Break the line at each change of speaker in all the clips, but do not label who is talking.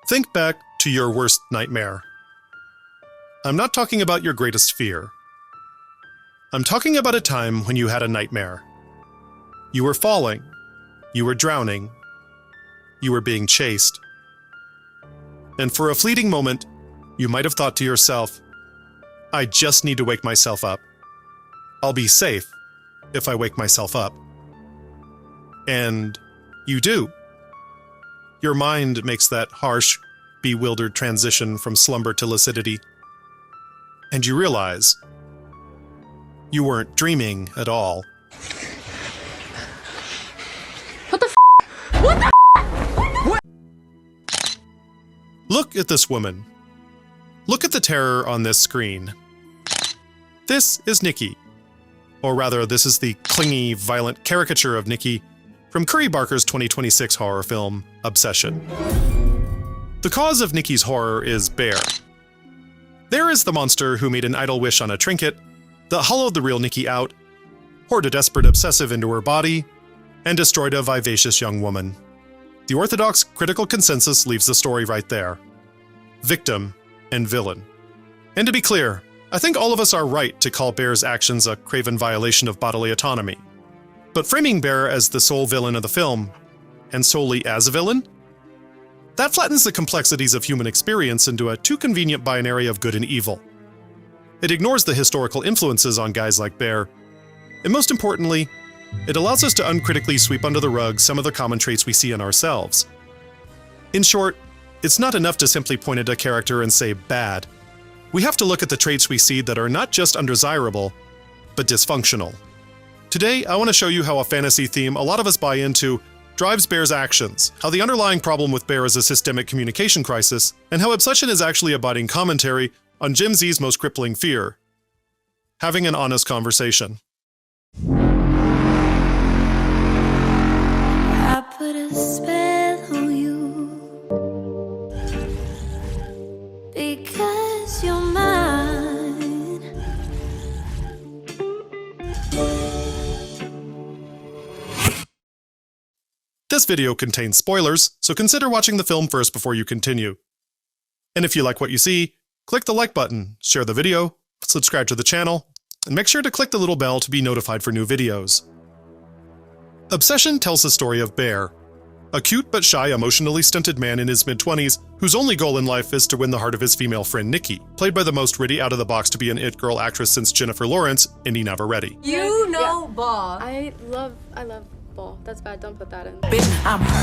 Think back to your worst nightmare. I'm not talking about your greatest fear. I'm talking about a time when you had a nightmare. You were falling. You were drowning. You were being chased. And for a fleeting moment, you might have thought to yourself, I just need to wake myself up. I'll be safe if I wake myself up. And you do. Your mind makes that harsh, bewildered transition from slumber to lucidity. And you realize you weren't dreaming at all.
What the f? What the f? What?
Look at this woman. Look at the terror on this screen. This is Nikki. Or rather, this is the clingy, violent caricature of Nikki from Curry Barker's 2026 horror film, Obsession. The cause of Nikki's horror is Bear. There is the monster who made an idle wish on a trinket that hollowed the real Nikki out, poured a desperate obsessive into her body, and destroyed a vivacious young woman. The orthodox critical consensus leaves the story right there. Victim and villain. And to be clear, I think all of us are right to call Bear's actions a craven violation of bodily autonomy. But framing Bear as the sole villain of the film, and solely as a villain, that flattens the complexities of human experience into a too convenient binary of good and evil. It ignores the historical influences on guys like Bear, and most importantly, it allows us to uncritically sweep under the rug some of the common traits we see in ourselves. In short, it's not enough to simply point at a character and say bad. We have to look at the traits we see that are not just undesirable, but dysfunctional. Today, I want to show you how a fantasy theme a lot of us buy into drives Bear's actions, how the underlying problem with Bear is a systemic communication crisis, and how Obsession is actually a biting commentary on Gen Z's most crippling fear: having an honest conversation.
I put a spell on you because you're mine.
This video contains spoilers, so consider watching the film first before you continue. And if you like what you see, click the like button, share the video, subscribe to the channel, and make sure to click the little bell to be notified for new videos. Obsession tells the story of Bear, a cute but shy, emotionally stunted man in his mid-20s whose only goal in life is to win the heart of his female friend Nikki, played by the most witty out-of-the-box to be an it girl actress since Jennifer Lawrence, Indy Navarrete.
You know ball.
I love ball. That's bad, don't put that in.
Bitch, I'm her.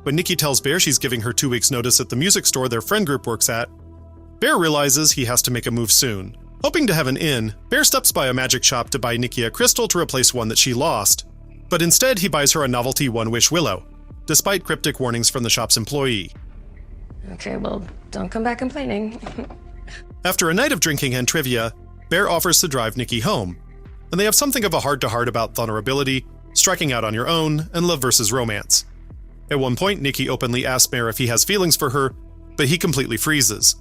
When Nikki tells Bear she's giving her 2 weeks notice at the music store their friend group works at, Bear realizes he has to make a move soon. Hoping to have an in, Bear steps by a magic shop to buy Nikki a crystal to replace one that she lost. But instead he buys her a novelty One-Wish Willow, despite cryptic warnings from the shop's employee.
Okay, well, don't come back complaining.
After a night of drinking and trivia, Bear offers to drive Nikki home, and they have something of a heart-to-heart about vulnerability, striking out on your own, and love versus romance. At one point, Nikki openly asks Bear if he has feelings for her, but he completely freezes.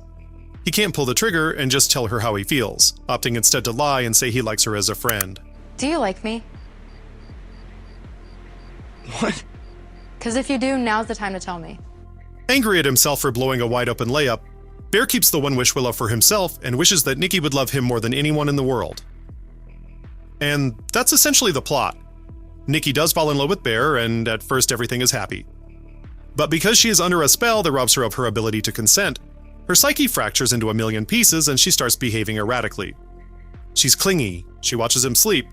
He can't pull the trigger and just tell her how he feels, opting instead to lie and say he likes her as a friend.
Do you like me?
What?
Because if you do, now's the time to tell me.
Angry at himself for blowing a wide-open layup, Bear keeps the One-Wish Willow for himself and wishes that Nikki would love him more than anyone in the world. And that's essentially the plot. Nikki does fall in love with Bear, and at first everything is happy. But because she is under a spell that robs her of her ability to consent, her psyche fractures into a million pieces and she starts behaving erratically. She's clingy, she watches him sleep,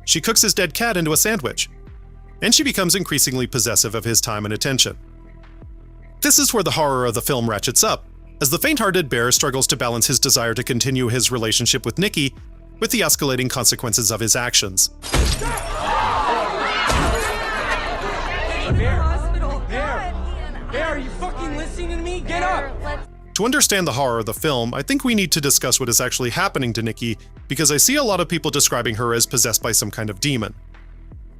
she cooks his dead cat into a sandwich, and she becomes increasingly possessive of his time and attention. This is where the horror of the film ratchets up, as the faint-hearted Bear struggles to balance his desire to continue his relationship with Nikki with the escalating consequences of his actions.
Bear, are you fucking listening to me? Get up!
To understand the horror of the film, I think we need to discuss what is actually happening to Nikki, because I see a lot of people describing her as possessed by some kind of demon.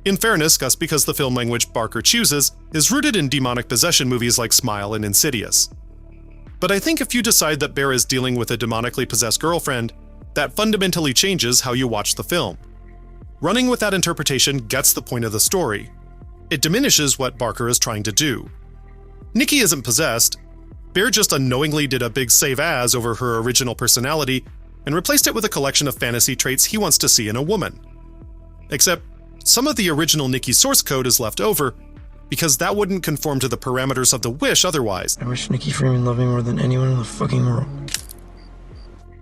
In fairness, that's because the film language Barker chooses is rooted in demonic possession movies like Smile and Insidious. But I think if you decide that Bear is dealing with a demonically possessed girlfriend, that fundamentally changes how you watch the film. Running with that interpretation gets the point of the story. It diminishes what Barker is trying to do. Nikki isn't possessed. Bear just unknowingly did a big save as over her original personality and replaced it with a collection of fantasy traits he wants to see in a woman. Except, some of the original Nikki source code is left over because that wouldn't conform to the parameters of the wish otherwise.
I wish Nikki Freeman loved me more than anyone in the fucking world.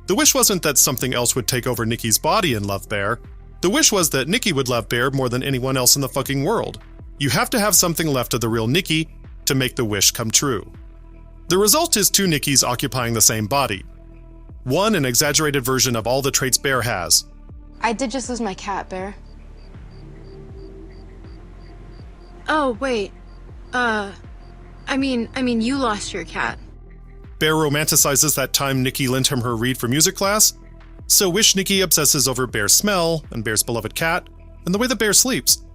The wish wasn't that something else would take over Nikki's body and love Bear. The wish was that Nikki would love Bear more than anyone else in the fucking world. You have to have something left of the real Nikki to make the wish come true. The result is two Nikkis occupying the same body. One an exaggerated version of all the traits Bear has.
I did just lose my cat, Bear.
Oh, wait. I mean, you lost your cat.
Bear romanticizes that time Nikki lent him her reed for music class, so Wish Nikki obsesses over Bear's smell and Bear's beloved cat and the way the bear sleeps.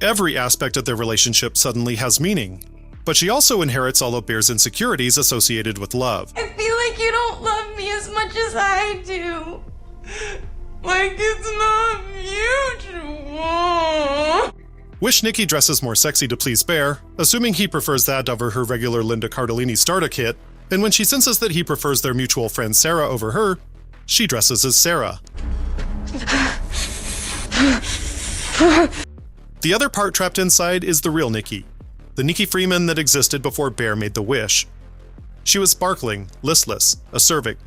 Every aspect of their relationship suddenly has meaning, but she also inherits all of Bear's insecurities associated with love.
I feel like you don't love me as much as I do. Like it's not mutual.
Wish Nikki dresses more sexy to please Bear, assuming he prefers that over her regular Linda Cardellini starter kit, and when she senses that he prefers their mutual friend Sarah over her, she dresses as Sarah. The other part trapped inside is the real Nikki, the Nikki Freeman that existed before Bear made the wish. She was sparkling, listless, acerbic,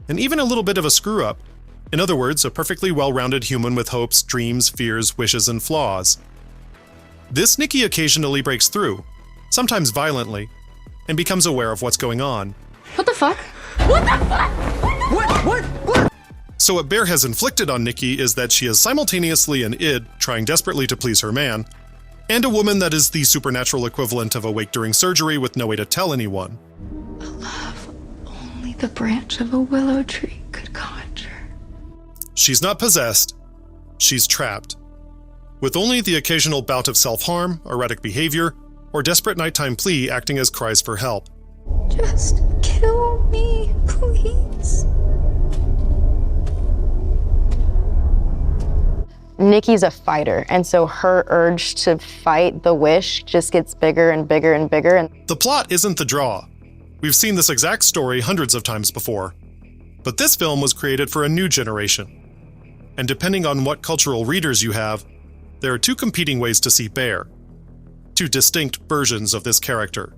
and even a little bit of a screw-up. In other words, a perfectly well-rounded human with hopes, dreams, fears, wishes, and flaws. This Nikki occasionally breaks through, sometimes violently, and becomes aware of what's going on.
What the fuck? What the fuck? What?
So what Bear has inflicted on Nikki is that she is simultaneously an id trying desperately to please her man, and a woman that is the supernatural equivalent of awake during surgery with no way to tell anyone.
A love only the branch of a willow tree could conjure.
She's not possessed, she's trapped. With only the occasional bout of self-harm, erratic behavior, or desperate nighttime plea acting as cries for help.
Just kill me, please.
Nikki's a fighter, and so her urge to fight the wish just gets bigger and bigger and bigger. And
the plot isn't the draw. We've seen this exact story hundreds of times before. But this film was created for a new generation. And depending on what cultural readers you have, there are two competing ways to see Bear. Two distinct versions of this character.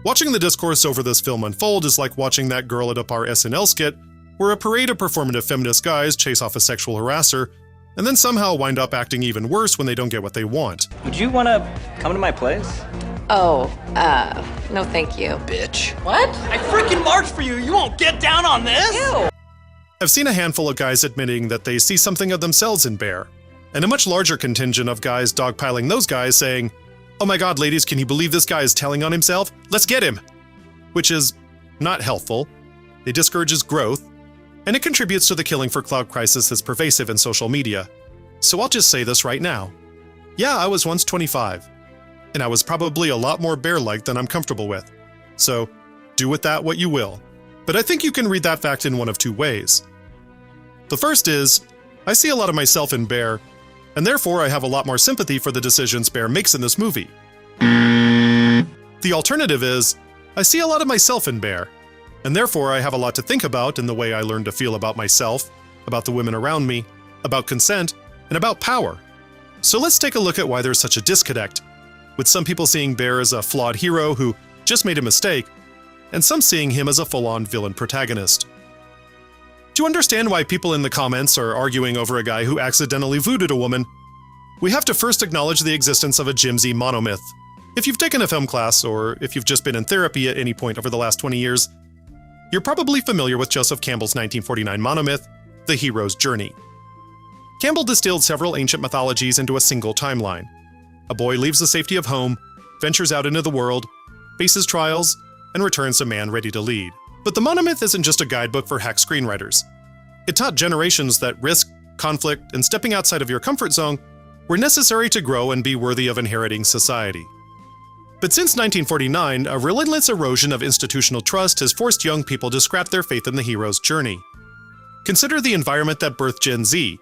Watching the discourse over this film unfold is like watching that girl at a bar SNL skit where a parade of performative feminist guys chase off a sexual harasser and then somehow wind up acting even worse when they don't get what they want.
Would you want to come to my place?
Oh, no thank you.
Bitch. What? I freaking marched for you. You won't get down on this? Ew.
I've seen a handful of guys admitting that they see something of themselves in Bear, and a much larger contingent of guys dogpiling those guys saying, "Oh my god, ladies, can you believe this guy is telling on himself? Let's get him!" Which is not helpful, it discourages growth, and it contributes to the killing for clout crisis that's pervasive in social media. So I'll just say this right now. Yeah, I was once 25, and I was probably a lot more bear-like than I'm comfortable with. So do with that what you will. But I think you can read that fact in one of two ways. The first is, I see a lot of myself in Bear, and therefore I have a lot more sympathy for the decisions Bear makes in this movie. The alternative is, I see a lot of myself in Bear, and therefore I have a lot to think about in the way I learn to feel about myself, about the women around me, about consent, and about power. So let's take a look at why there's such a disconnect, with some people seeing Bear as a flawed hero who just made a mistake, and some seeing him as a full-on villain protagonist. To understand why people in the comments are arguing over a guy who accidentally voodooed a woman, we have to first acknowledge the existence of a Gen Z Monomyth. If you've taken a film class, or if you've just been in therapy at any point over the last 20 years, you're probably familiar with Joseph Campbell's 1949 monomyth, The Hero's Journey. Campbell distilled several ancient mythologies into a single timeline. A boy leaves the safety of home, ventures out into the world, faces trials, and returns a man ready to lead. But the monomyth isn't just a guidebook for hack screenwriters. It taught generations that risk, conflict, and stepping outside of your comfort zone were necessary to grow and be worthy of inheriting society. But since 1949, a relentless erosion of institutional trust has forced young people to scrap their faith in the hero's journey. Consider the environment that birthed Gen Z,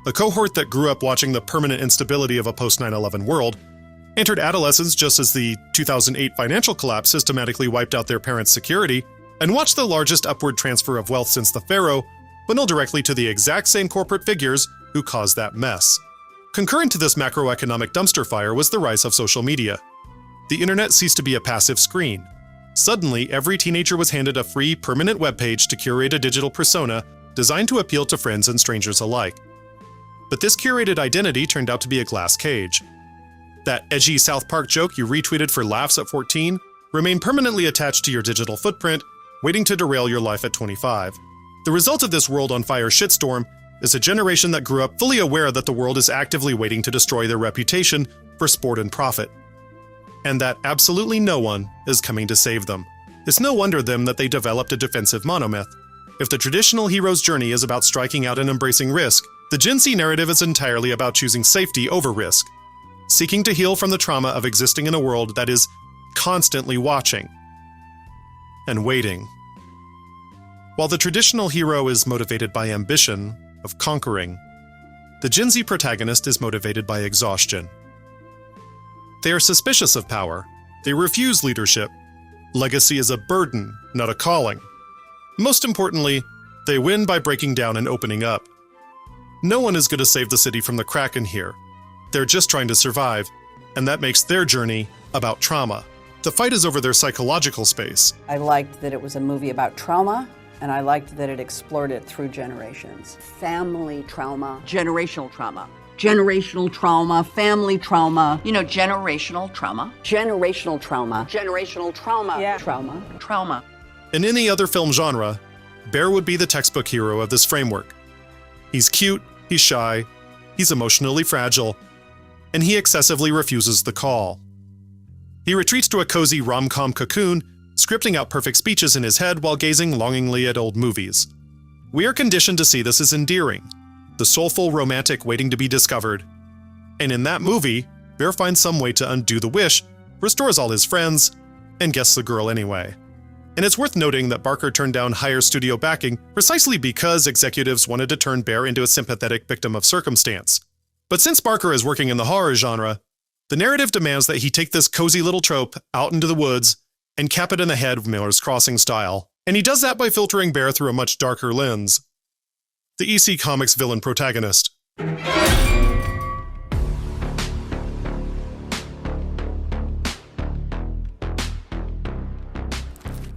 a cohort that grew up watching the permanent instability of a post-9/11 world, entered adolescence just as the 2008 financial collapse systematically wiped out their parents' security, and watched the largest upward transfer of wealth since the pharaoh funnel directly to the exact same corporate figures who caused that mess. Concurrent to this macroeconomic dumpster fire was the rise of social media. The internet ceased to be a passive screen. Suddenly, every teenager was handed a free, permanent webpage to curate a digital persona designed to appeal to friends and strangers alike. But this curated identity turned out to be a glass cage. That edgy South Park joke you retweeted for laughs at 14 remained permanently attached to your digital footprint, waiting to derail your life at 25. The result of this world on fire shitstorm is a generation that grew up fully aware that the world is actively waiting to destroy their reputation for sport and profit, and that absolutely no one is coming to save them. It's no wonder then that they developed a defensive monomyth. If the traditional hero's journey is about striking out and embracing risk, the Gen Z narrative is entirely about choosing safety over risk, seeking to heal from the trauma of existing in a world that is constantly watching and waiting. While the traditional hero is motivated by ambition of conquering, the Gen Z protagonist is motivated by exhaustion. They are suspicious of power. They refuse leadership. Legacy is a burden, not a calling. Most importantly, they win by breaking down and opening up. No one is going to save the city from the Kraken here. They're just trying to survive, and that makes their journey about trauma. The fight is over their psychological space.
I liked that it was a movie about trauma, and I liked that it explored it through generations. Family trauma, generational trauma. Generational trauma, family trauma. You know, generational trauma. Generational trauma. Generational trauma. Yeah. Trauma. Trauma.
In any other film genre, Bear would be the textbook hero of this framework. He's cute, he's shy, he's emotionally fragile, and he excessively refuses the call. He retreats to a cozy rom-com cocoon, scripting out perfect speeches in his head while gazing longingly at old movies. We are conditioned to see this as endearing, the soulful romantic waiting to be discovered. And in that movie, Bear finds some way to undo the wish, restores all his friends, and gets the girl anyway. And it's worth noting that Barker turned down higher studio backing precisely because executives wanted to turn Bear into a sympathetic victim of circumstance. But since Barker is working in the horror genre, the narrative demands that he take this cozy little trope out into the woods and cap it in the head Miller's Crossing style. And he does that by filtering Bear through a much darker lens. The EC Comics villain protagonist.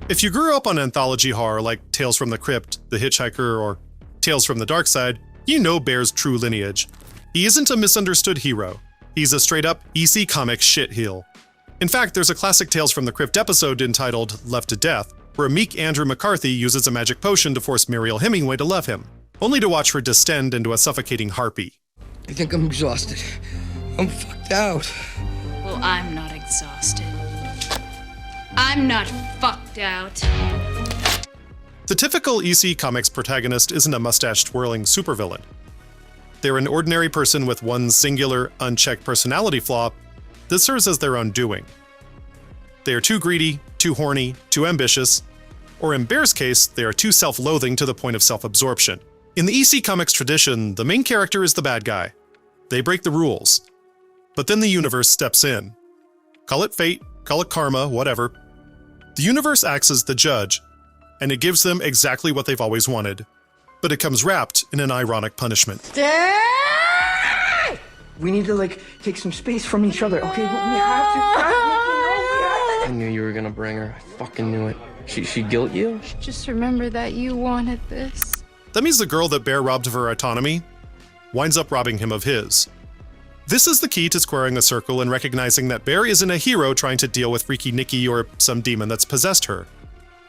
If you grew up on anthology horror like Tales from the Crypt, The Hitchhiker, or Tales from the Dark Side, you know Bear's true lineage. He isn't a misunderstood hero. He's a straight-up EC Comics shitheel. In fact, there's a classic Tales from the Crypt episode entitled Left to Death, where a meek Andrew McCarthy uses a magic potion to force Muriel Hemingway to love him, only to watch her distend into a suffocating harpy.
I think I'm exhausted. I'm fucked out.
Well, I'm not exhausted. I'm not fucked out.
The typical EC Comics protagonist isn't a mustache-twirling supervillain. They're an ordinary person with one singular, unchecked personality flaw that serves as their undoing. They are too greedy, too horny, too ambitious, or in Bear's case, they are too self-loathing to the point of self-absorption. In the EC Comics tradition, the main character is the bad guy. They break the rules. But then the universe steps in. Call it fate, call it karma, whatever. The universe acts as the judge, and it gives them exactly what they've always wanted. But it comes wrapped in an ironic punishment.
We need to, take some space from each other, okay? But we have to. I knew you were gonna bring her. I fucking knew it. She guilt you?
Just remember that you wanted this.
That means the girl that Bear robbed of her autonomy winds up robbing him of his. This is the key to squaring the circle and recognizing that Bear isn't a hero trying to deal with freaky Nikki or some demon that's possessed her.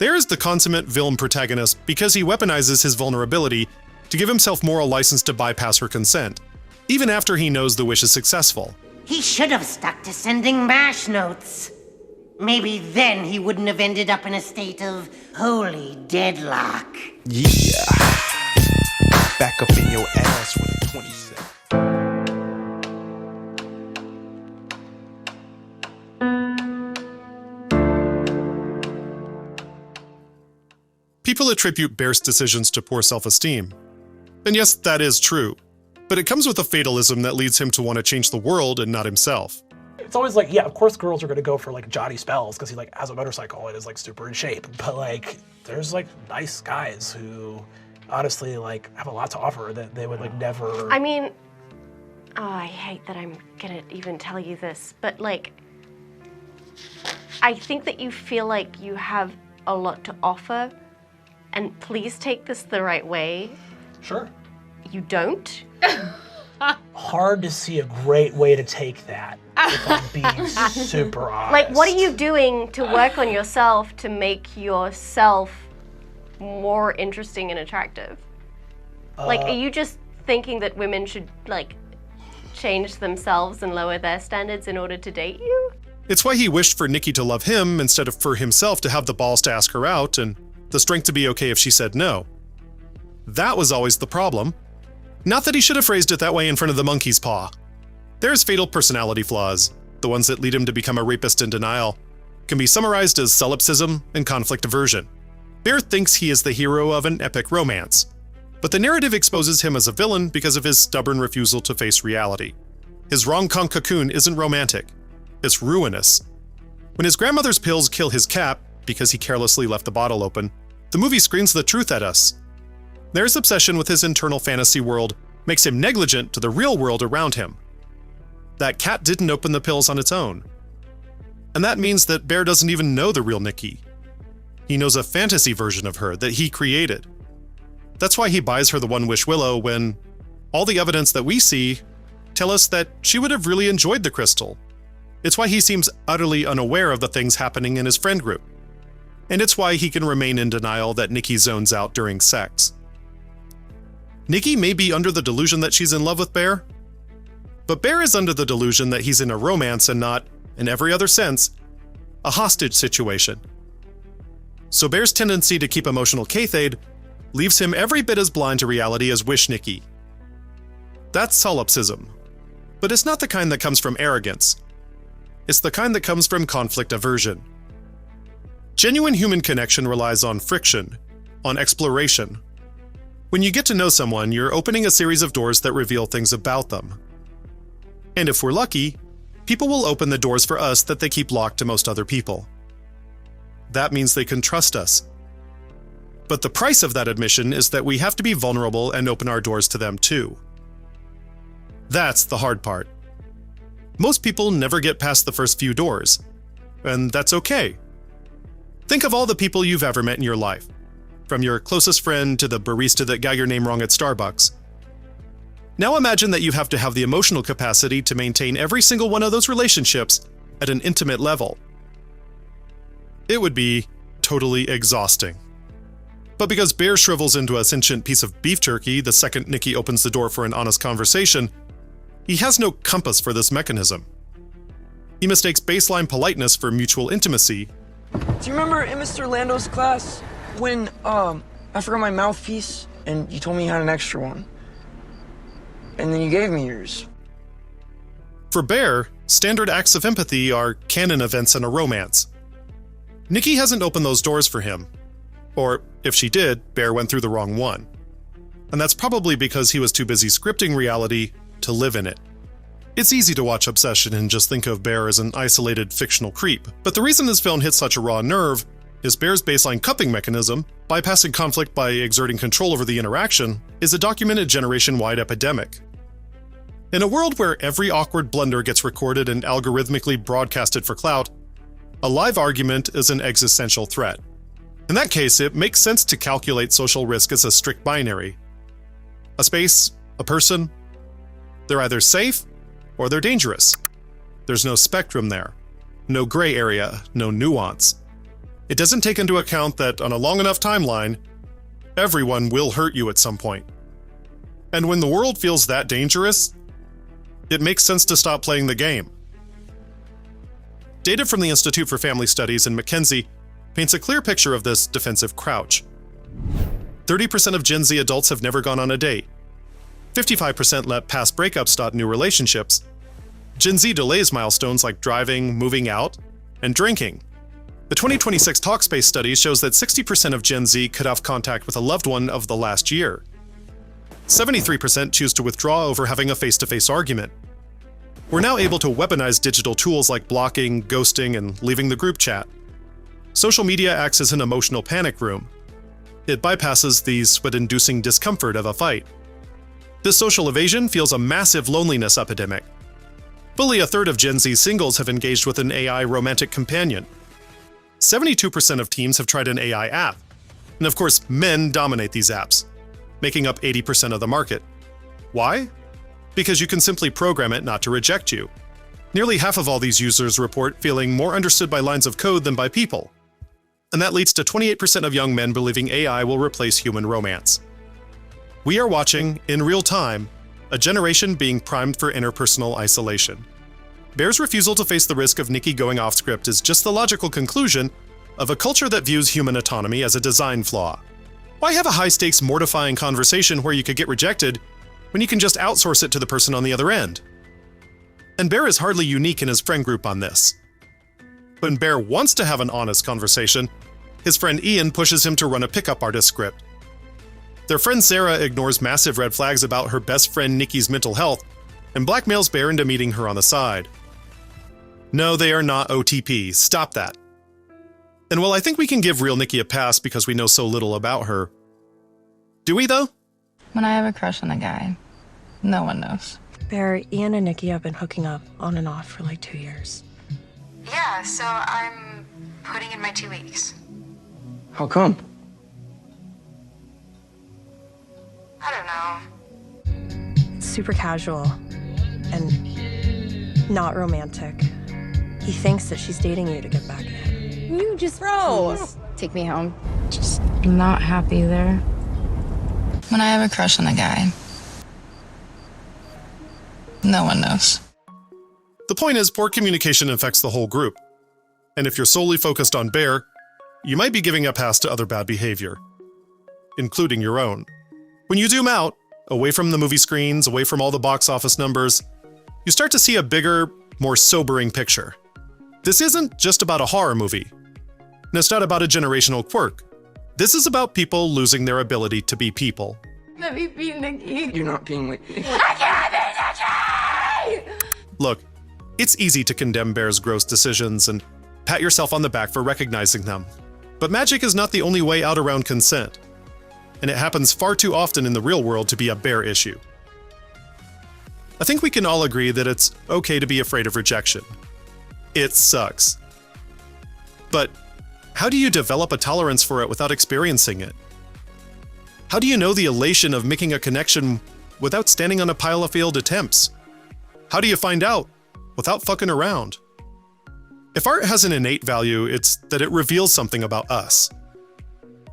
Bear is the consummate villain protagonist because he weaponizes his vulnerability to give himself moral license to bypass her consent, even after he knows the wish is successful.
He should have stuck to sending MASH notes. Maybe then he wouldn't have ended up in a state of holy deadlock.
Yeah. Back up in your ass with a 27.
people attribute Bear's decisions to poor self-esteem. And yes, that is true, but it comes with a fatalism that leads him to want to change the world and not himself.
It's always like, yeah, of course girls are gonna go for like Johnny Spells because he like has a motorcycle and is like super in shape. But like, there's like nice guys who honestly like have a lot to offer that they would like never.
I mean, oh, I hate that I'm gonna even tell you this, but like, I think that you feel like you have a lot to offer, and please take this the right way.
Sure.
You don't?
Hard to see a great way to take that, if I'm being super honest.
Like, what are you doing to work on yourself to make yourself more interesting and attractive? Like, are you just thinking that women should, like, change themselves and lower their standards in order to date you?
It's why he wished for Nikki to love him instead of for himself to have the balls to ask her out and the strength to be okay if she said no. That was always the problem. Not that he should have phrased it that way in front of the monkey's paw. There's fatal personality flaws, the ones that lead him to become a rapist in denial, can be summarized as solipsism and conflict aversion. Bear thinks he is the hero of an epic romance, but the narrative exposes him as a villain because of his stubborn refusal to face reality. His rom-com cocoon isn't romantic, it's ruinous. When his grandmother's pills kill his cat because he carelessly left the bottle open, the movie screams the truth at us. Bear's obsession with his internal fantasy world makes him negligent to the real world around him. That cat didn't open the pills on its own. And that means that Bear doesn't even know the real Nikki. He knows a fantasy version of her that he created. That's why he buys her the One-Wish Willow when all the evidence that we see tell us that she would have really enjoyed the crystal. It's why he seems utterly unaware of the things happening in his friend group. And it's why he can remain in denial that Nikki zones out during sex. Nikki may be under the delusion that she's in love with Bear, but Bear is under the delusion that he's in a romance and not, in every other sense, a hostage situation. So Bear's tendency to keep emotional kayfabe leaves him every bit as blind to reality as Wish Nikki. That's solipsism, but it's not the kind that comes from arrogance. It's the kind that comes from conflict aversion. Genuine human connection relies on friction, on exploration. When you get to know someone, you're opening a series of doors that reveal things about them. And if we're lucky, people will open the doors for us that they keep locked to most other people. That means they can trust us. But the price of that admission is that we have to be vulnerable and open our doors to them too. That's the hard part. Most people never get past the first few doors, and that's okay. Think of all the people you've ever met in your life, from your closest friend to the barista that got your name wrong at Starbucks. Now imagine that you have to have the emotional capacity to maintain every single one of those relationships at an intimate level. It would be totally exhausting. But because Bear shrivels into a sentient piece of beef jerky the second Nikki opens the door for an honest conversation, he has no compass for this mechanism. He mistakes baseline politeness for mutual intimacy.
Do you remember in Mr. Lando's class when I forgot my mouthpiece and you told me you had an extra one? And then you gave me yours.
For Bear, standard acts of empathy are canon events in a romance. Nikki hasn't opened those doors for him. Or, if she did, Bear went through the wrong one. And that's probably because he was too busy scripting reality to live in it. It's easy to watch Obsession and just think of Bear as an isolated fictional creep, but the reason this film hits such a raw nerve is Bear's baseline cupping mechanism, bypassing conflict by exerting control over the interaction, is a documented generation-wide epidemic. In a world where every awkward blunder gets recorded and algorithmically broadcasted for clout, a live argument is an existential threat. In that case, it makes sense to calculate social risk as a strict binary. A space, a person, they're either safe or they're dangerous. There's no spectrum there, no gray area, no nuance. It doesn't take into account that on a long enough timeline, everyone will hurt you at some point. And when the world feels that dangerous, it makes sense to stop playing the game. Data from the Institute for Family Studies and McKinsey paints a clear picture of this defensive crouch. 30% of Gen Z adults have never gone on a date. 55% let past breakups start new relationships. Gen Z delays milestones like driving, moving out, and drinking. The 2026 Talkspace study shows that 60% of Gen Z cut off contact with a loved one of the last year. 73% choose to withdraw over having a face-to-face argument. We're now able to weaponize digital tools like blocking, ghosting, and leaving the group chat. Social media acts as an emotional panic room. It bypasses the sweat-inducing discomfort of a fight. This social evasion fuels a massive loneliness epidemic. Fully a third of Gen Z singles have engaged with an AI romantic companion. 72% of teens have tried an AI app. And of course, men dominate these apps, making up 80% of the market. Why? Because you can simply program it not to reject you. Nearly half of all these users report feeling more understood by lines of code than by people. And that leads to 28% of young men believing AI will replace human romance. We are watching, in real time, a generation being primed for interpersonal isolation. Bear's refusal to face the risk of Nikki going off script is just the logical conclusion of a culture that views human autonomy as a design flaw. Why have a high-stakes, mortifying conversation where you could get rejected when you can just outsource it to the person on the other end? And Bear is hardly unique in his friend group on this. When Bear wants to have an honest conversation, his friend Ian pushes him to run a pickup artist script. Their friend Sarah ignores massive red flags about her best friend Nikki's mental health and blackmails Bear into meeting her on the side. No, they are not OTP. Stop that. And while I think we can give real Nikki a pass because we know so little about her, do we though?
When I have a crush on a guy, no one knows.
Bear, Ian and Nikki have been hooking up on and off for like 2 years.
Yeah, so I'm putting in my 2 weeks.
How come?
I don't know.
It's super casual and not romantic. He thinks that she's dating you to get back at him.
You just please take me home. Just not happy there. When I have a crush on a guy, no one knows.
The point is, poor communication affects the whole group. And if you're solely focused on Bear, you might be giving a pass to other bad behavior, including your own. When you zoom out, away from the movie screens, away from all the box office numbers, you start to see a bigger, more sobering picture. This isn't just about a horror movie. And it's not about a generational quirk. This is about people losing their ability to be people.
Let me be Nikki.
You're not being like me.
I can't be Nikki!
Look, it's easy to condemn Bear's gross decisions and pat yourself on the back for recognizing them. But magic is not the only way out around consent. And it happens far too often in the real world to be a Bear issue. I think we can all agree that it's okay to be afraid of rejection. It sucks. But how do you develop a tolerance for it without experiencing it? How do you know the elation of making a connection without standing on a pile of failed attempts? How do you find out without fucking around? If art has an innate value, it's that it reveals something about us.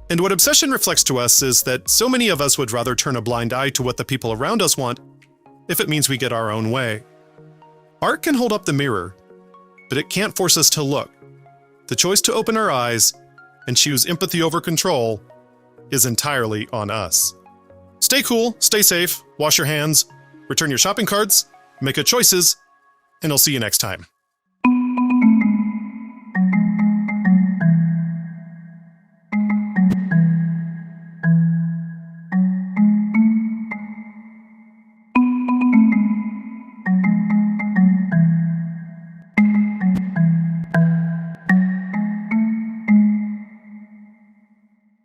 And what obsession reflects to us is that so many of us would rather turn a blind eye to what the people around us want if it means we get our own way. Art can hold up the mirror, but it can't force us to look. The choice to open our eyes and choose empathy over control is entirely on us. Stay cool, stay safe, wash your hands, return your shopping carts, make good choices, and I'll see you next time.